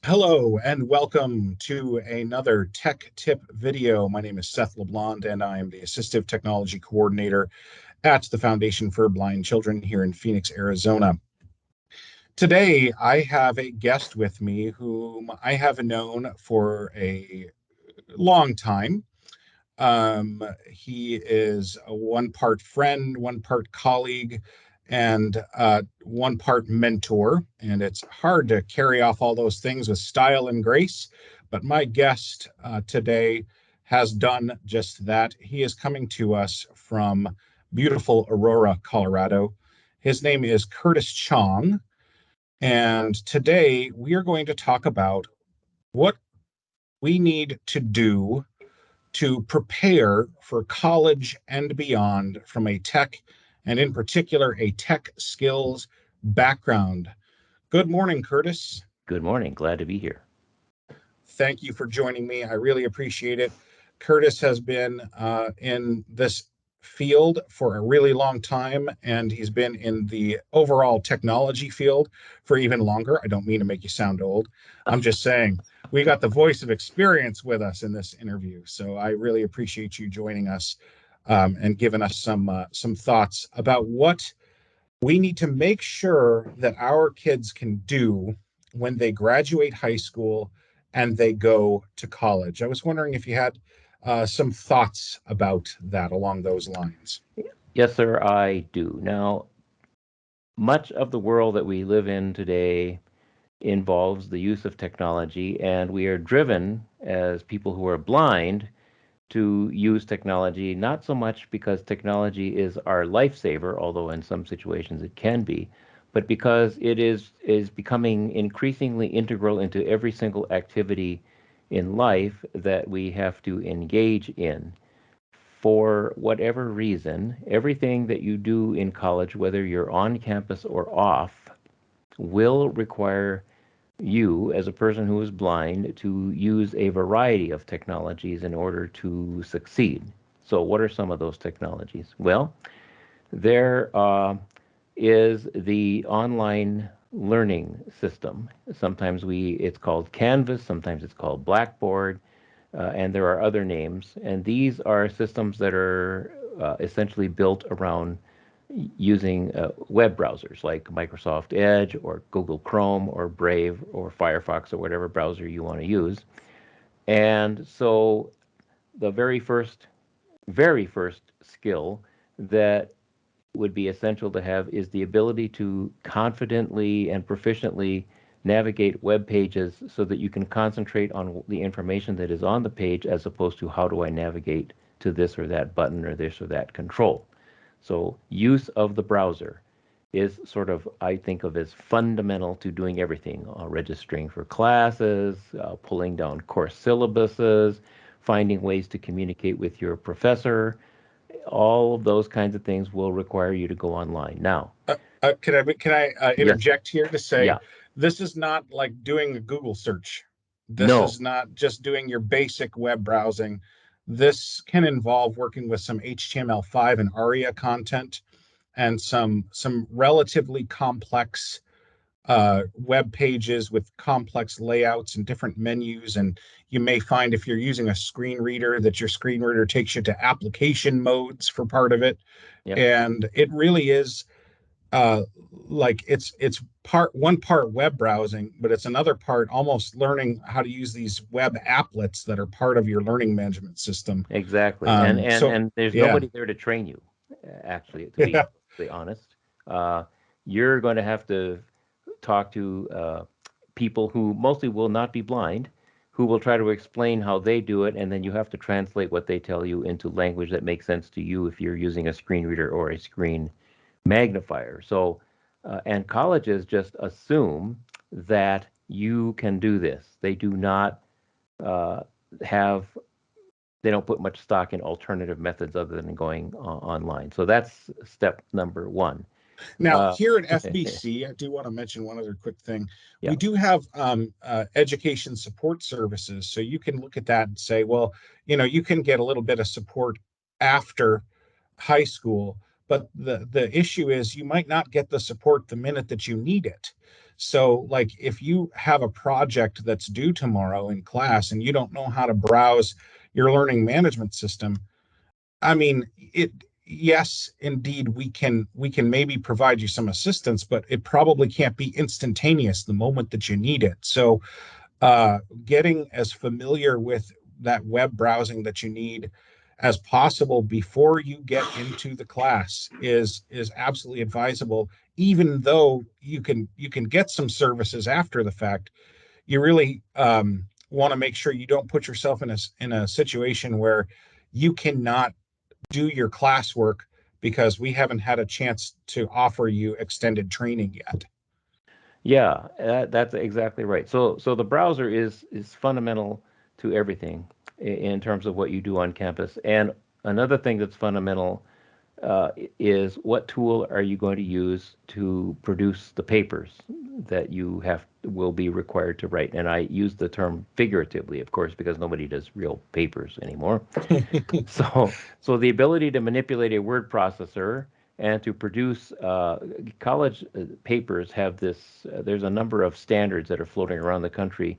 Hello and welcome to another Tech Tip video. My name is Seth LeBlond and I am the Assistive Technology Coordinator at the Foundation for Blind Children here in Phoenix, Arizona. Today, I have a guest with me whom I have known for a long time. He is a one part friend, one part colleague, and one part mentor. And it's hard to carry off all those things with style and grace. But my guest today has done just that. He is coming to us from beautiful Aurora, Colorado. His name is Curtis Chong. And today we are going to talk about what we need to do to prepare for college and beyond from a tech, and in particular, a tech skills background. Good morning, Curtis. Good morning. Glad to be here. Thank you for joining me. I really appreciate it. Curtis has been in this field for a really long time, and he's been in the overall technology field for even longer. I don't mean to make you sound old. I'm just saying we got the voice of experience with us in this interview. So I really appreciate you joining us and giving us some thoughts about what we need to make sure that our kids can do when they graduate high school and they go to college. I was wondering if you had some thoughts about that along those lines. Yes, sir, I do. Now, much of the world that we live in today involves the use of technology, and we are driven as people who are blind to use technology, not so much because technology is our lifesaver, although in some situations it can be, but because it is becoming increasingly integral into every single activity in life that we have to engage in. For whatever reason, everything that you do in college, whether you're on campus or off, will require you, as a person who is blind, to use a variety of technologies in order to succeed. So, what are some of those technologies? Well, there is the online learning system. Sometimes it's called Canvas, sometimes it's called Blackboard, and there are other names. And these are systems that are essentially built around using web browsers like Microsoft Edge or Google Chrome or Brave or Firefox or whatever browser you want to use. And so the very first skill that would be essential to have is the ability to confidently and proficiently navigate web pages so that you can concentrate on the information that is on the page as opposed to how do I navigate to this or that button or this or that control. So use of the browser is sort of, I think of as fundamental to doing everything, registering for classes, pulling down course syllabuses, finding ways to communicate with your professor. All of those kinds of things will require you to go online. Now, Can I yes, sir. interject here to say Yeah. this is not like doing a Google search. This No. is not just doing your basic web browsing. This can involve working with some HTML5 and ARIA content and some relatively complex web pages with complex layouts and different menus. And you may find if you're using a screen reader that your screen reader takes you to application modes for part of it. Yep. And it really is uh, like it's part web browsing, but it's another part almost learning how to use these web applets that are part of your learning management system. Exactly. And there's Yeah, nobody there to train you, actually, to be yeah. perfectly honest. Uh, you're going to have to talk to people who mostly will not be blind, who will try to explain how they do it, and then you have to translate what they tell you into language that makes sense to you if you're using a screen reader or a screen magnifier. So, and colleges just assume that you can do this. They do not uh, have they don't put much stock in alternative methods other than going online. So that's step number one. Now, Uh, here at FBC, I do want to mention one other quick thing. yeah, We do have education support services. So you can look at that and say, well, you can get a little bit of support after high school, but the issue is you might not get the support the minute that you need it. So like if you have a project that's due tomorrow in class and you don't know how to browse your learning management system, I mean, it yes, indeed we can maybe provide you some assistance, but it probably can't be instantaneous the moment that you need it. So getting as familiar with that web browsing that you need as possible before you get into the class is absolutely advisable. Even though you can get some services after the fact, you really want to make sure you don't put yourself in a situation where you cannot do your classwork because we haven't had a chance to offer you extended training yet. Yeah, that's exactly right. So the browser is fundamental to everything in terms of what you do on campus. And another thing that's fundamental is what tool are you going to use to produce the papers that you have will be required to write? And I use the term figuratively, of course, because nobody does real papers anymore. So the ability to manipulate a word processor and to produce college papers have this. There's a number of standards that are floating around the country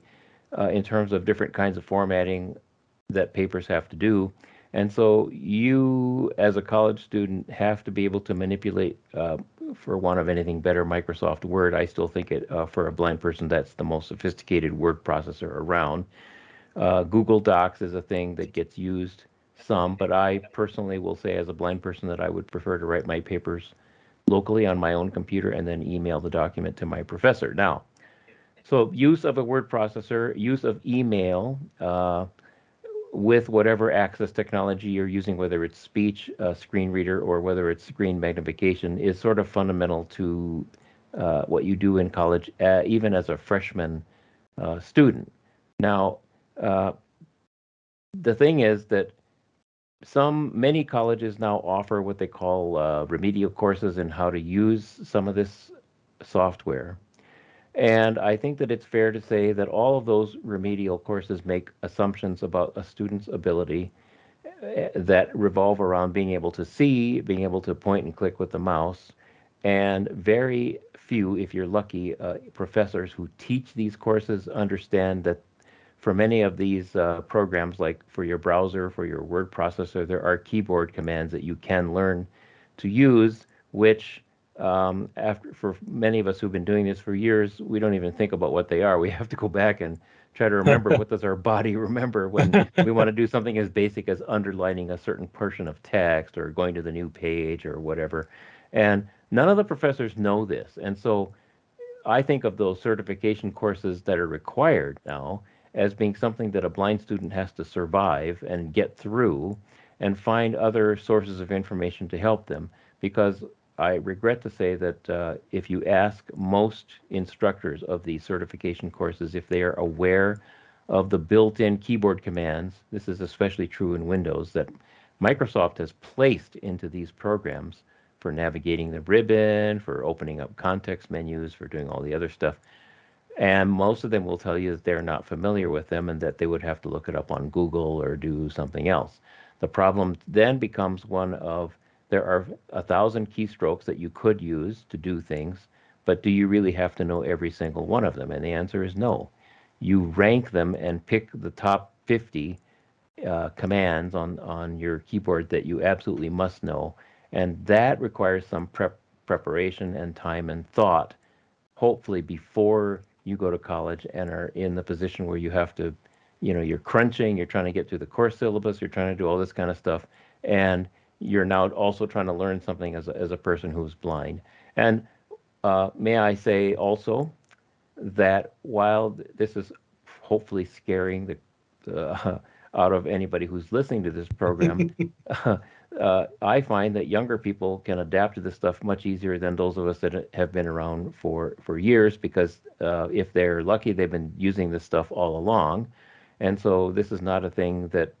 in terms of different kinds of formatting that papers have to do. And so you, as a college student, have to be able to manipulate, for want of anything better, Microsoft Word. I still think it, for a blind person, that's the most sophisticated word processor around. Google Docs is a thing that gets used some, but I personally will say, as a blind person, that I would prefer to write my papers locally on my own computer and then email the document to my professor. Now, so use of a word processor, use of email, with whatever access technology you're using, whether it's speech, screen reader, or whether it's screen magnification, is sort of fundamental to what you do in college, even as a freshman student. Now, uh, the thing is that many colleges now offer what they call remedial courses in how to use some of this software. And I think that it's fair to say that all of those remedial courses make assumptions about a student's ability that revolve around being able to see, being able to point and click with the mouse, and very few, if you're lucky, professors who teach these courses understand that for many of these programs, like for your browser, for your word processor, there are keyboard commands that you can learn to use, which after for many of us who've been doing this for years, we don't even think about what they are. We have to go back and try to remember what does our body remember when we want to do something as basic as underlining a certain portion of text or going to the new page or whatever. And none of the professors know this. And so I think of those certification courses that are required now as being something that a blind student has to survive and get through and find other sources of information to help them. Because I regret to say that if you ask most instructors of these certification courses if they are aware of the built in keyboard commands, this is especially true in Windows, that Microsoft has placed into these programs for navigating the ribbon, for opening up context menus, for doing all the other stuff. And most of them will tell you that they're not familiar with them and that they would have to look it up on Google or do something else. The problem then becomes one of there are 1,000 keystrokes that you could use to do things, but do you really have to know every single one of them? And the answer is no. You rank them and pick the top 50 commands on your keyboard that you absolutely must know, and that requires some preparation and time and thought. Hopefully, before you go to college and are in the position where you have to, you're crunching, you're trying to get through the course syllabus, you're trying to do all this kind of stuff, and you're now also trying to learn something as a person who's blind. And may I say also that while this is hopefully scaring the out of anybody who's listening to this program, I find that younger people can adapt to this stuff much easier than those of us that have been around for years, because if they're lucky, they've been using this stuff all along. And so this is not a thing that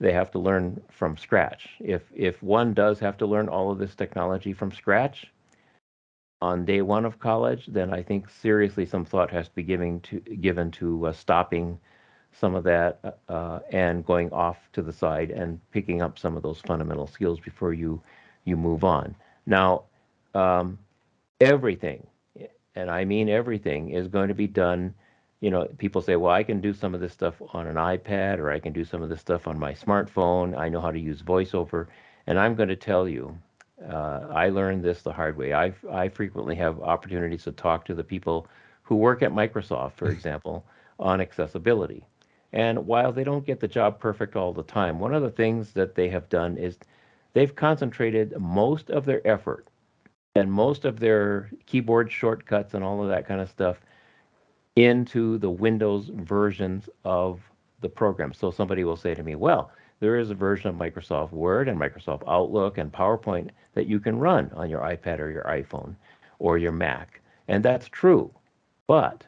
they have to learn from scratch. If one does have to learn all of this technology from scratch, on day one of college, then I think seriously some thought has to be given to stopping some of that and going off to the side and picking up some of those fundamental skills before you you move on. Now, um, everything, and I mean everything, is going to be done. People say, well, I can do some of this stuff on an iPad or I can do some of this stuff on my smartphone. I know how to use voiceover. And I'm going to tell you, I learned this the hard way. I frequently have opportunities to talk to the people who work at Microsoft, for example, on accessibility. And while they don't get the job perfect all the time, one of the things that they have done is they've concentrated most of their effort and most of their keyboard shortcuts and all of that kind of stuff into the Windows versions of the program. So somebody will say to me, well, there is a version of Microsoft Word and Microsoft Outlook and PowerPoint that you can run on your iPad or your iPhone or your Mac. And that's true. But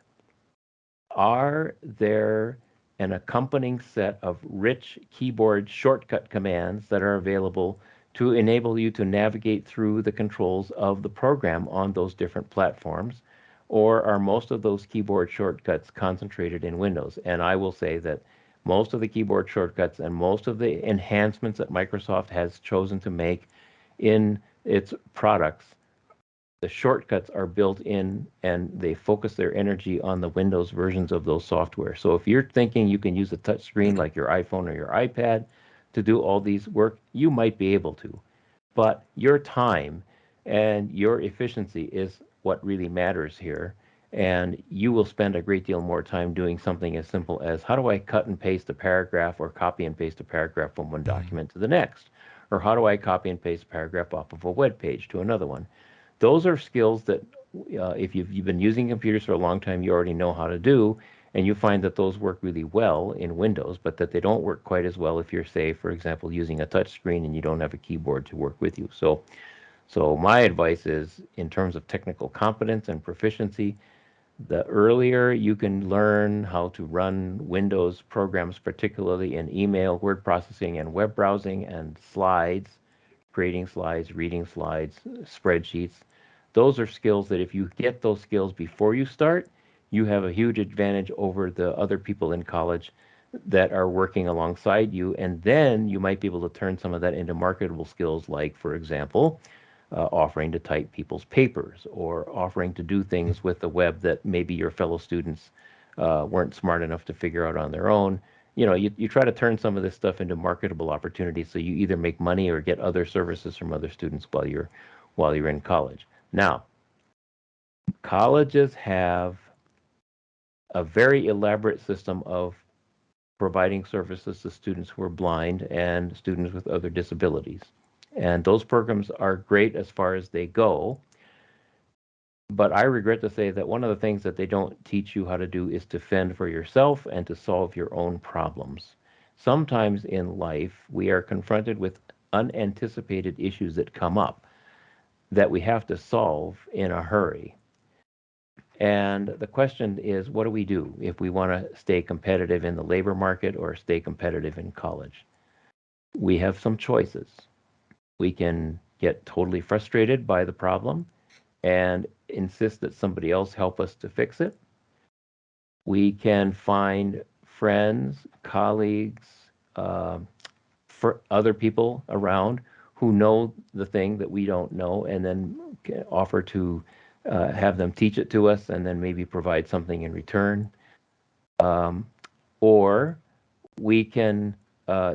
are there an accompanying set of rich keyboard shortcut commands that are available to enable you to navigate through the controls of the program on those different platforms? Or are most of those keyboard shortcuts concentrated in Windows? And I will say that most of the keyboard shortcuts and most of the enhancements that Microsoft has chosen to make in its products, the shortcuts are built in and they focus their energy on the Windows versions of those software. So if you're thinking you can use a touch screen like your iPhone or your iPad to do all these work, you might be able to. But your time and your efficiency is what really matters here. And you will spend a great deal more time doing something as simple as how do I cut and paste a paragraph or copy and paste a paragraph from one document to the next? Or how do I copy and paste a paragraph off of a web page to another one? Those are skills that if you've been using computers for a long time, you already know how to do, and you find that those work really well in Windows, but that they don't work quite as well if you're, say, for example, using a touch screen and you don't have a keyboard to work with you. So my advice is, in terms of technical competence and proficiency, the earlier you can learn how to run Windows programs, particularly in email, word processing, and web browsing, and slides, creating slides, reading slides, spreadsheets. Those are skills that if you get those skills before you start, you have a huge advantage over the other people in college that are working alongside you. And then you might be able to turn some of that into marketable skills, like, for example, offering to type people's papers or offering to do things with the web that maybe your fellow students weren't smart enough to figure out on their own. You try to turn some of this stuff into marketable opportunities so you either make money or get other services from other students while you're in college. Now, colleges have a very elaborate system of providing services to students who are blind and students with other disabilities. And those programs are great as far as they go. But I regret to say that one of the things that they don't teach you how to do is to fend for yourself and to solve your own problems. Sometimes in life, we are confronted with unanticipated issues that come up that we have to solve in a hurry. And the question is, what do we do if we want to stay competitive in the labor market or stay competitive in college? We have some choices. We can get totally frustrated by the problem and insist that somebody else help us to fix it. We can find friends, colleagues, uh, for other people around who know the thing that we don't know, and then offer to have them teach it to us, and then maybe provide something in return. Um, or we can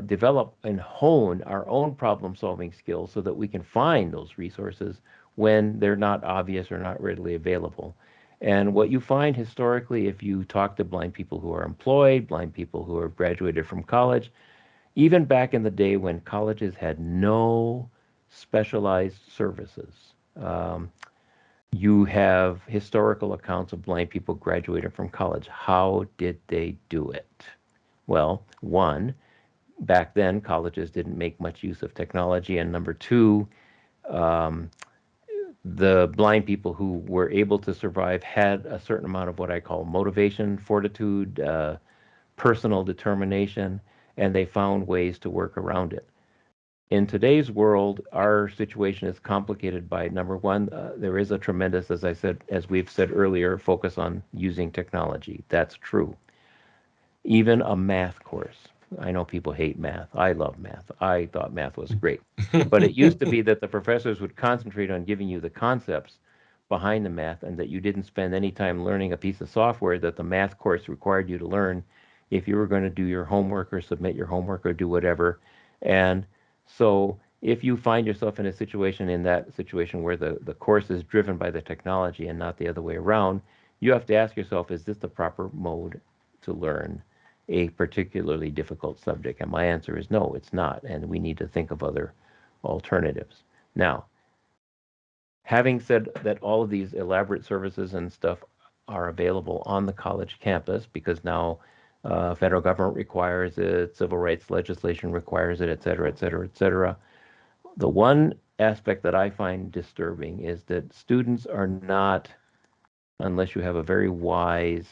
develop and hone our own problem solving skills so that we can find those resources when they're not obvious or not readily available. And what you find historically, if you talk to blind people who are employed, blind people who have graduated from college, even back in the day when colleges had no specialized services, um, you have historical accounts of blind people graduating from college. How did they do it? Well, one, back then colleges didn't make much use of technology, and number two, um, the blind people who were able to survive had a certain amount of what I call motivation, fortitude, personal determination, and they found ways to work around it. In today's world, our situation is complicated by number one, there is a tremendous, as I said, as we've said earlier, focus on using technology. That's true. Even a math course. I know people hate math. I love math. I thought math was great. But it used to be that the professors would concentrate on giving you the concepts behind the math and that you didn't spend any time learning a piece of software that the math course required you to learn if you were going to do your homework or submit your homework or do whatever. And so if you find yourself in that situation where the course is driven by the technology and not the other way around, you have to ask yourself, is this the proper mode to learn a particularly difficult subject? And my answer is no, it's not. And we need to think of other alternatives. Now, having said that, all of these elaborate services and stuff are available on the college campus because now federal government requires it, civil rights legislation requires it, et cetera, et cetera, et cetera. The one aspect that I find disturbing is that students are not, unless you have a very wise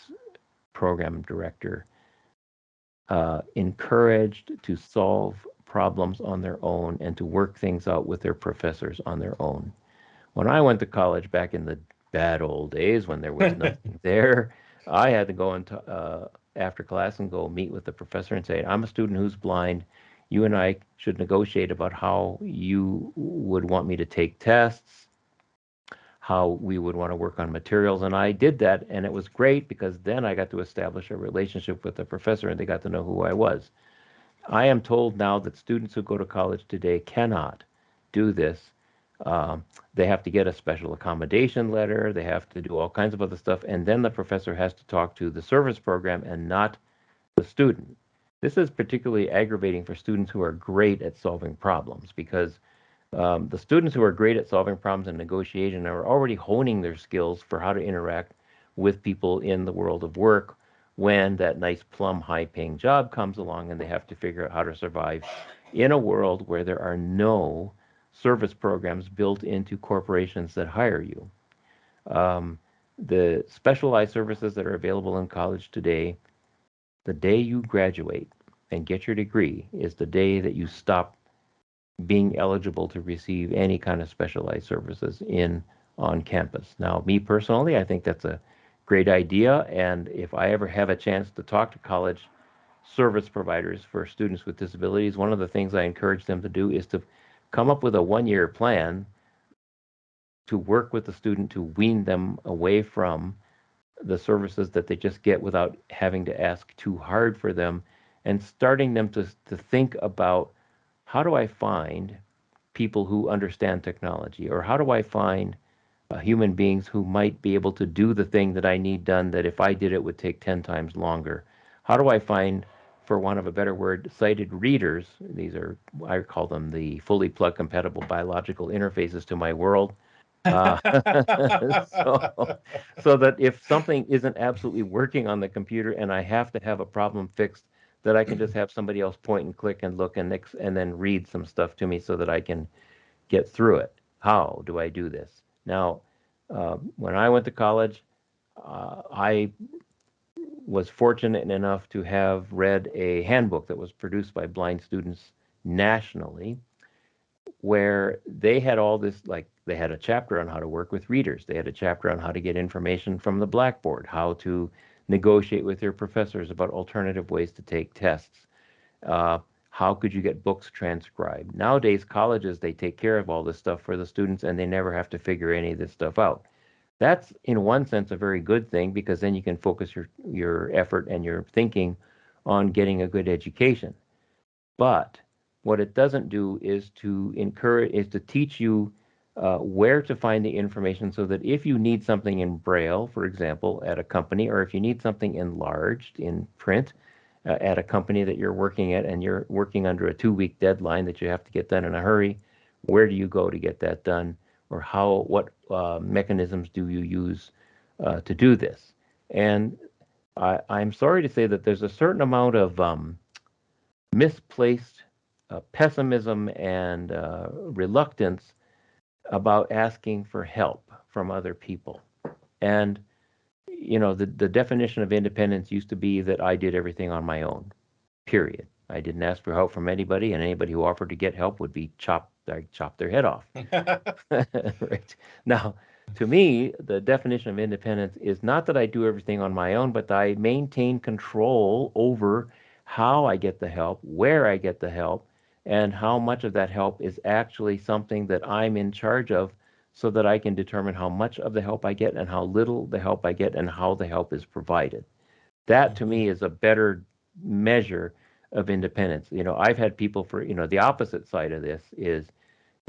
program director, encouraged to solve problems on their own and to work things out with their professors on their own. When I went to college back in the bad old days when there was nothing there, I had to go into after class and go meet with the professor and say, "I'm a student who's blind. You and I should negotiate about how you would want me to take tests, how we would want to work on materials." And I did that, and it was great because then I got to establish a relationship with the professor and they got to know who I was. I am told now that students who go to college today cannot do this. They have to get a special accommodation letter. They have to do all kinds of other stuff. And then the professor has to talk to the service program and not the student. This is particularly aggravating for students who are great at solving problems because the students who are great at solving problems and negotiation are already honing their skills for how to interact with people in the world of work when that nice plum high paying job comes along and they have to figure out how to survive in a world where there are no service programs built into corporations that hire you. Um, the specialized services that are available in college today, the day you graduate and get your degree is the day that you stop being eligible to receive any kind of specialized services in on campus. Now, me personally, I think that's a great idea, and if I ever have a chance to talk to college service providers for students with disabilities, one of the things I encourage them to do is to come up with a 1-year plan to work with the student to wean them away from the services that they just get without having to ask too hard for them, and starting them to think about, how do I find people who understand technology? Or how do I find human beings who might be able to do the thing that I need done that if I did it would take 10 times longer? How do I find, for want of a better word, sighted readers? These are, I call them the fully plug compatible biological interfaces to my world. Uh, so, so that if something isn't absolutely working on the computer and I have to have a problem fixed, that I can just have somebody else point and click and look and then read some stuff to me so that I can get through it. How do I do this? Now, when I went to college, I was fortunate enough to have read a handbook that was produced by blind students nationally, where they had all this, like, they had a chapter on how to work with readers, they had a chapter on how to get information from the blackboard, how to negotiate with their professors about alternative ways to take tests, uh, how could you get books transcribed. Nowadays colleges, they take care of all this stuff for the students and they never have to figure any of this stuff out. That's in one sense a very good thing because then you can focus your effort and your thinking on getting a good education. But what it doesn't do is to teach you where to find the information so that if you need something in Braille, for example, at a company, or if you need something enlarged in print at a company that you're working at and you're working under a 2 week deadline that you have to get done in a hurry, where do you go to get that done? Or what mechanisms do you use to do this? And I'm sorry to say that there's a certain amount of misplaced pessimism and reluctance about asking for help from other people. And, the definition of independence used to be that I did everything on my own, period. I didn't ask for help from anybody, and anybody who offered to get help would be I'd chop their head off. Right. Now, to me, the definition of independence is not that I do everything on my own, but that I maintain control over how I get the help, where I get the help, and how much of that help is actually something that I'm in charge of so that I can determine how much of the help I get and how little the help I get and how the help is provided. That to Mhm. me is a better measure of independence. I've had people for, the opposite side of this is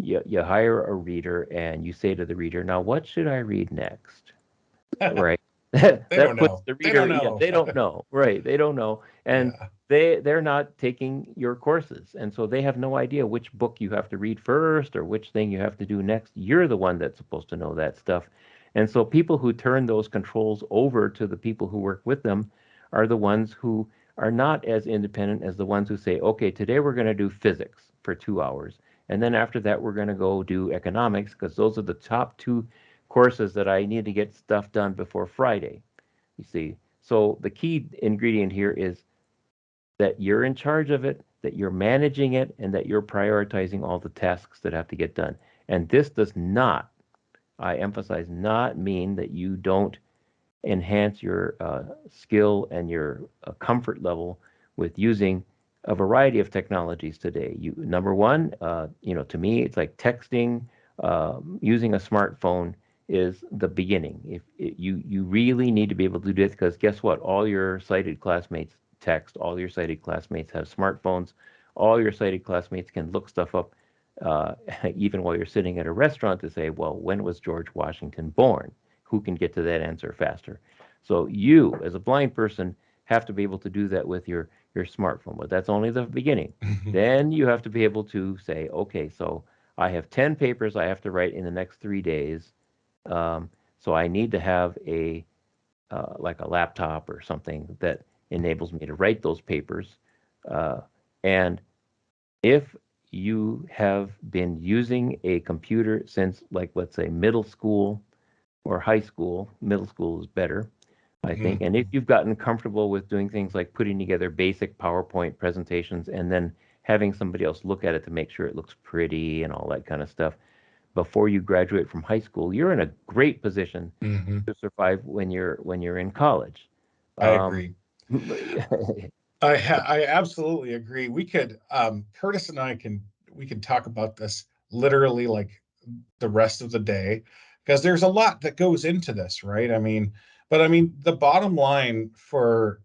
you hire a reader and you say to the reader, now what should I read next? Right. They don't That puts know. the They don't reader, yeah, know. they don't know. Right. They don't know. And Yeah. they're not taking your courses. And so they have no idea which book you have to read first or which thing you have to do next. You're the one that's supposed to know that stuff. And so people who turn those controls over to the people who work with them are the ones who are not as independent as the ones who say, okay, today we're going to do physics for 2 hours. And then after that, we're going to go do economics because those are the top two courses that I need to get stuff done before Friday. You see, so the key ingredient here is that you're in charge of it, that you're managing it, and that you're prioritizing all the tasks that have to get done. And this does not, I emphasize, not mean that you don't enhance your skill and your comfort level with using a variety of technologies today. Number one, to me, it's like texting, using a smartphone is the beginning. If you really need to be able to do this, because guess what? All your sighted classmates text. All your sighted classmates have smartphones. All your sighted classmates can look stuff up, uh, even while you're sitting at a restaurant to say, well, when was George Washington born? Who can get to that answer faster? So you, as a blind person, have to be able to do that with your smartphone. But that's only the beginning. Then you have to be able to say, okay, so I have 10 papers I have to write in the next 3 days. So I need to have a like a laptop or something that enables me to write those papers. Uh, and if you have been using a computer since, like, let's say middle school or high school, middle school is better, I think. And if Mhm. you've gotten comfortable with doing things like putting together basic PowerPoint presentations and then having somebody else look at it to make sure it looks pretty and all that kind of stuff before you graduate from high school, you're in a great position Mhm. to survive when you're in college. I Um, agree. I absolutely agree. We could Curtis and I can we can talk about this literally like the rest of the day because there's a lot that goes into this, right? I mean, the bottom line for,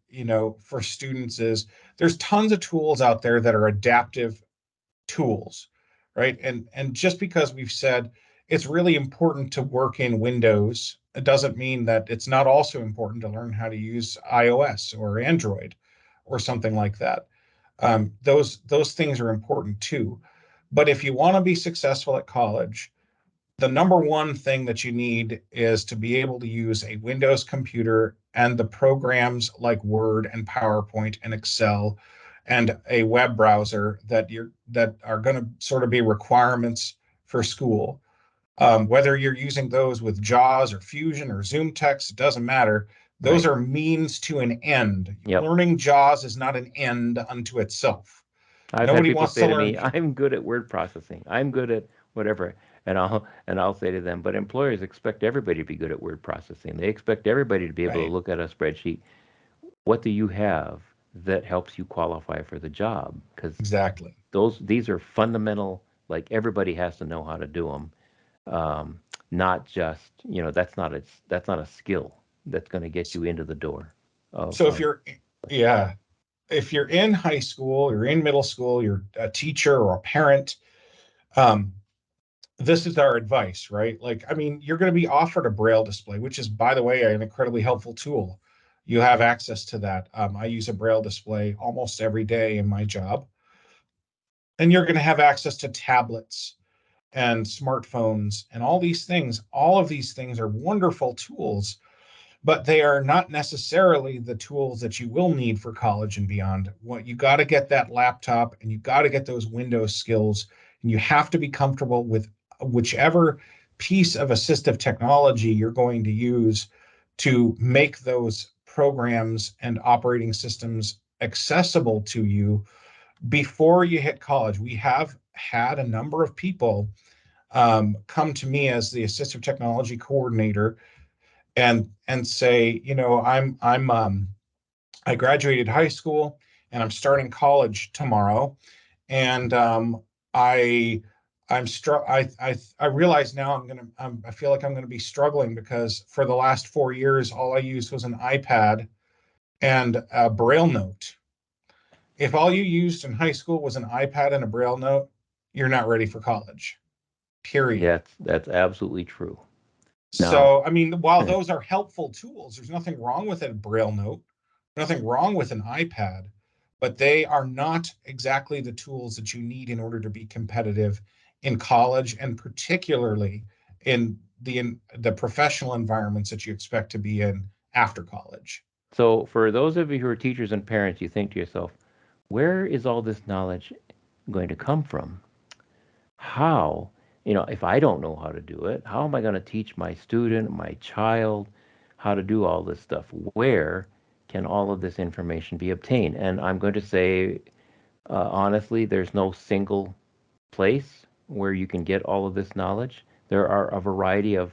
for students is there's tons of tools out there that are adaptive tools, right? And just because we've said it's really important to work in Windows, it doesn't mean that it's not also important to learn how to use iOS or Android or something like that. Those things are important too. But if you want to be successful at college, the number one thing that you need is to be able to use a Windows computer and the programs like Word and PowerPoint and Excel and a web browser that are going to sort of be requirements for school. Whether you're using those with JAWS or Fusion or Zoom text, it doesn't matter. Those right. are means to an end. Yep. Learning JAWS is not an end unto itself. I've had Nobody people wants say to to learn, me, "I'm good at word processing. I'm good at whatever." And I'll say to them, "But employers expect everybody to be good at word processing. They expect everybody to be able to right? look at a spreadsheet. What do you have that helps you qualify for the job? Because Exactly. these are fundamental. Like everybody has to know how to do them. Um, not just, that's not a skill that's going to get you into the door of So yeah, if you're in high school, you're in middle school, you're a teacher or a parent, um, this is our advice, right? Like, I mean, you're going to be offered a braille display, which is, by the way, an incredibly helpful tool. You have access to that. I use a braille display almost every day in my job, and you're going to have access to tablets and smartphones and all these things. All of these things are wonderful tools, but they are not necessarily the tools that you will need for college and beyond. What you got to get that laptop and you got to get those Windows skills, and you have to be comfortable with whichever piece of assistive technology you're going to use to make those programs and operating systems accessible to you before you hit college. We have had a number of people come to me as the assistive technology coordinator and say, I graduated high school and I'm starting college tomorrow. And I I realize now I feel like I'm gonna be struggling because for the last 4 years, all I used was an iPad and a Braille note. If all you used in high school was an iPad and a Braille note, you're not ready for college. Yeah, Period. that's absolutely true. Now, So, I mean, while those are helpful tools, there's nothing wrong with a Braille note, nothing wrong with an iPad, but they are not exactly the tools that you need in order to be competitive in college, and particularly in the professional environments that you expect to be in after college. so for those of you who are teachers and parents, you think to yourself, where is all this knowledge going to come from? How, if I don't know how to do it, how am I going to teach my student, my child, how to do all this stuff? Where can all of this information be obtained? And I'm going to say, honestly, there's no single place where you can get all of this knowledge. There are a variety of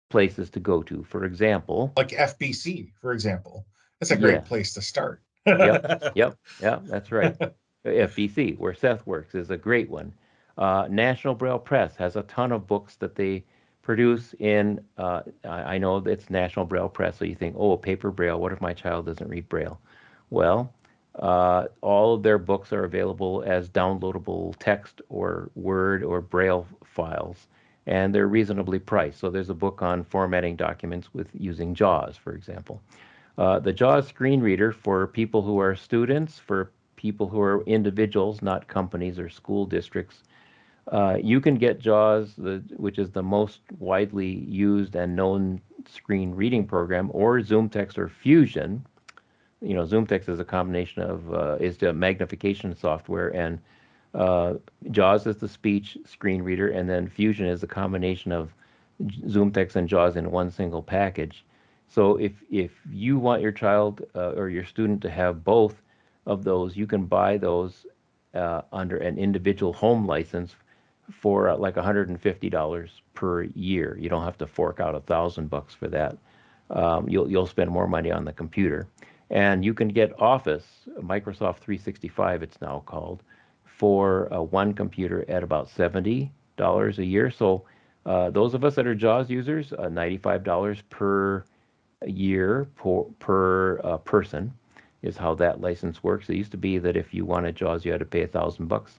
places to go to. For example, Like FBC, for example. That's a great yes, place to start. yep, yep, yeah, that's right. FBC, where Seth works, is a great one. National Braille Press has a ton of books that they produce in. I know it's National Braille Press, so you think, oh, paper Braille. What if my child doesn't read Braille? Well, all of their books are available as downloadable text or Word or Braille files, and they're reasonably priced. So there's a book on formatting documents with using JAWS, for example. The JAWS screen reader for people who are students, for people who are individuals, not companies or school districts. You can get JAWS, which is the most widely used and known screen reading program, or ZoomText or Fusion. ZoomText is a combination of is the magnification software, and uh, JAWS is the speech screen reader, and then Fusion is a combination of ZoomText and JAWS in one single package. So if you want your child or your student to have both of those, you can buy those under an individual home license for like $150 per year. You don't have to fork out $1,000 for that. You'll spend more money on the computer, and you can get Office, Microsoft 365, it's now called, for one computer at about $70 a year. So those of us that are JAWS users, $95 per year per person is how that license works. It used to be that if you wanted JAWS, you had to pay $1,000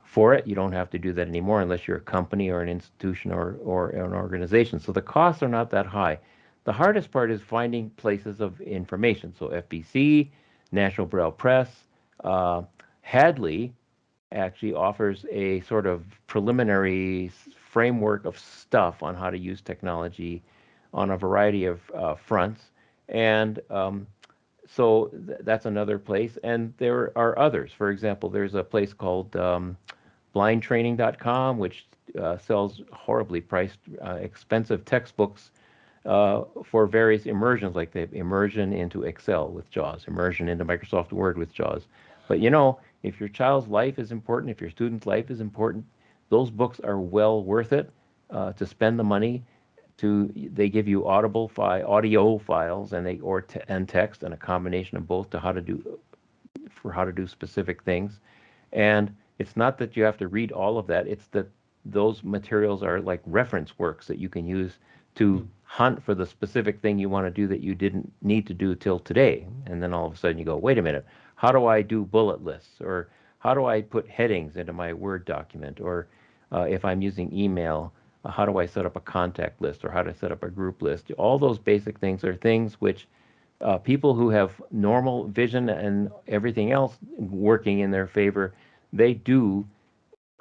for it. You don't have to do that anymore unless you're a company or an institution or an organization. So the costs are not that high. The hardest part is finding places of information. So FBC, National Braille Press, uh, Hadley actually offers a sort of preliminary framework of stuff on how to use technology on a variety of fronts. And so that's another place. And there are others. For example, there's a place called blindtraining.com, which sells horribly priced, expensive textbooks for various immersions, like the immersion into Excel with JAWS, immersion into Microsoft Word with JAWS. But if your child's life is important, if your student's life is important, those books are well worth it to spend the money. They give you audio files and and text and a combination of both to how to do specific things. And it's not that you have to read all of that, it's that those materials are like reference works that you can use to hunt for the specific thing you want to do that you didn't need to do till today. And then all of a sudden you go, wait a minute, how do I do bullet lists? Or how do I put headings into my Word document? Or if I'm using email, how do I set up a contact list or how to set up a group list? All those basic things are things which people who have normal vision and everything else working in their favor, they do.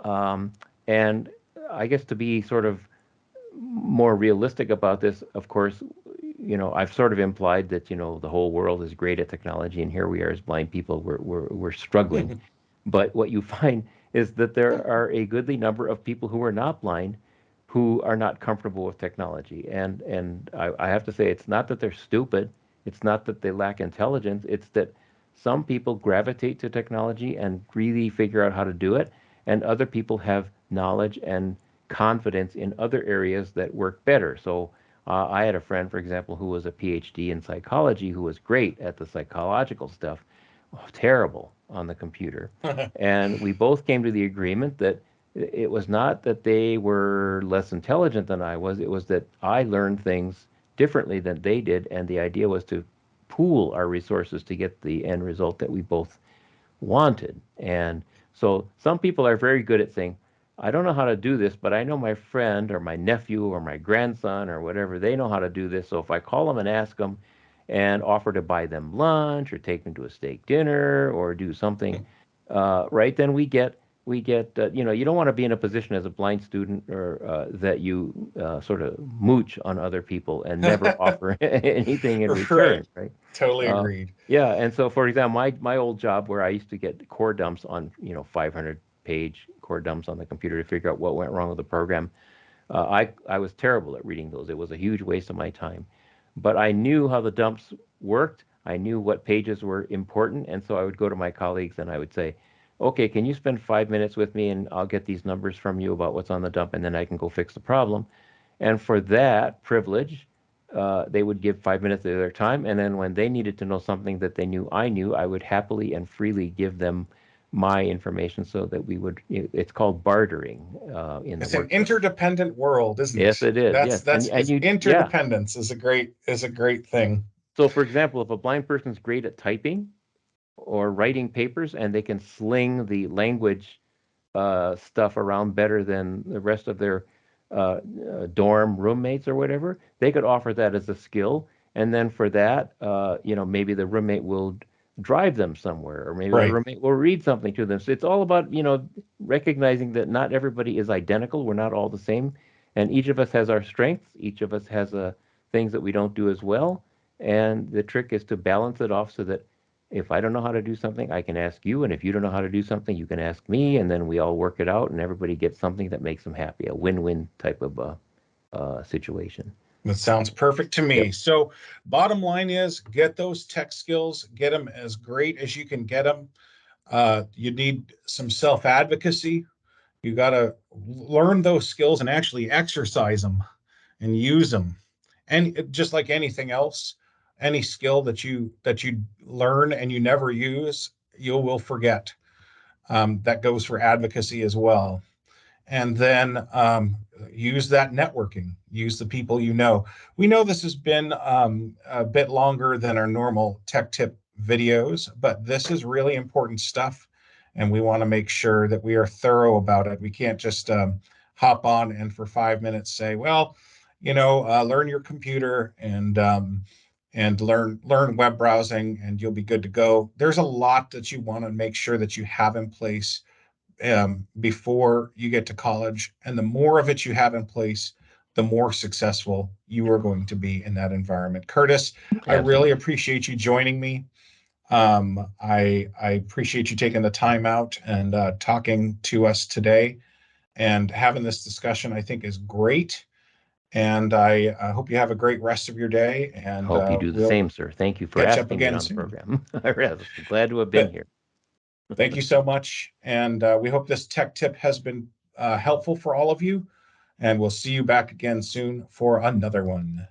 Um, and I guess to be sort of more realistic about this, of course, I've sort of implied that, the whole world is great at technology, and here we are as blind people, we're struggling. But what you find is that there are a goodly number of people who are not blind who are not comfortable with technology. And I have to say, it's not that they're stupid, it's not that they lack intelligence, it's that some people gravitate to technology and really figure out how to do it, and other people have knowledge and confidence in other areas that work better. So I had a friend, for example, who was a PhD in psychology who was great at the psychological stuff. Oh, terrible on the computer. And we both came to the agreement that it was not that they were less intelligent than I was, it was that I learned things differently than they did. And the idea was to pool our resources to get the end result that we both wanted. And so some people are very good at saying, I don't know how to do this, but I know my friend or my nephew or my grandson or whatever, they know how to do this. So if I call them and ask them and offer to buy them lunch or take them to a steak dinner or do something, right, then we get you don't want to be in a position as a blind student or that you sort of mooch on other people and never offer anything in Right. return, right? Totally Uh, agreed. yeah, and so for example, my old job where I used to get core dumps on 500-page core dumps on the computer to figure out what went wrong with the program. I was terrible at reading those. It was a huge waste of my time. But I knew how the dumps worked. I knew what pages were important, and so I would go to my colleagues and I would say, "Okay, can you spend 5 minutes with me, and I'll get these numbers from you about what's on the dump, and then I can go fix the problem." And for that privilege, they would give 5 minutes of their time, and then when they needed to know something that they knew I knew, I would happily and freely give them my information so that we would. It's called bartering in the It's an workplace. interdependent world, isn't Yes, it? it is. That's Yes, that's and it's you, yeah. interdependence is a great thing. So, for example, if a blind person's great at typing or writing papers, and they can sling the language stuff around better than the rest of their dorm roommates or whatever, they could offer that as a skill. And then for that, maybe the roommate will drive them somewhere, or maybe the Right. roommate will read something to them. So it's all about, recognizing that not everybody is identical. We're not all the same. And each of us has our strengths. Each of us has things that we don't do as well. And the trick is to balance it off so that if I don't know how to do something, I can ask you, and if you don't know how to do something, you can ask me, and then we all work it out, and everybody gets something that makes them happy, a win-win type of situation. That sounds perfect to Yep. me. So, bottom line is get those tech skills, get them as great as you can get them. You need some self advocacy. You got to learn those skills and actually exercise them and use them. And just like anything else, any skill that you learn and you never use, you will forget. That goes for advocacy as well. And then use that networking, use the people you know. We know this has been a bit longer than our normal tech tip videos, but this is really important stuff. And we want to make sure that we are thorough about it. We can't just hop on and for 5 minutes say, well, learn your computer and learn web browsing and you'll be good to go. There's a lot that you want to make sure that you have in place before you get to college. And the more of it you have in place, the more successful you are going to be in that environment. Curtis, I really Absolutely. appreciate you joining me. I appreciate you taking the time out and talking to us today and having this discussion. I think is great. And I hope you have a great rest of your day. And Hope you do the we'll same, sir. Thank you for catch up asking me again on the soon. program. I was glad to have been But here. thank you so much. And we hope this tech tip has been helpful for all of you. And we'll see you back again soon for another one.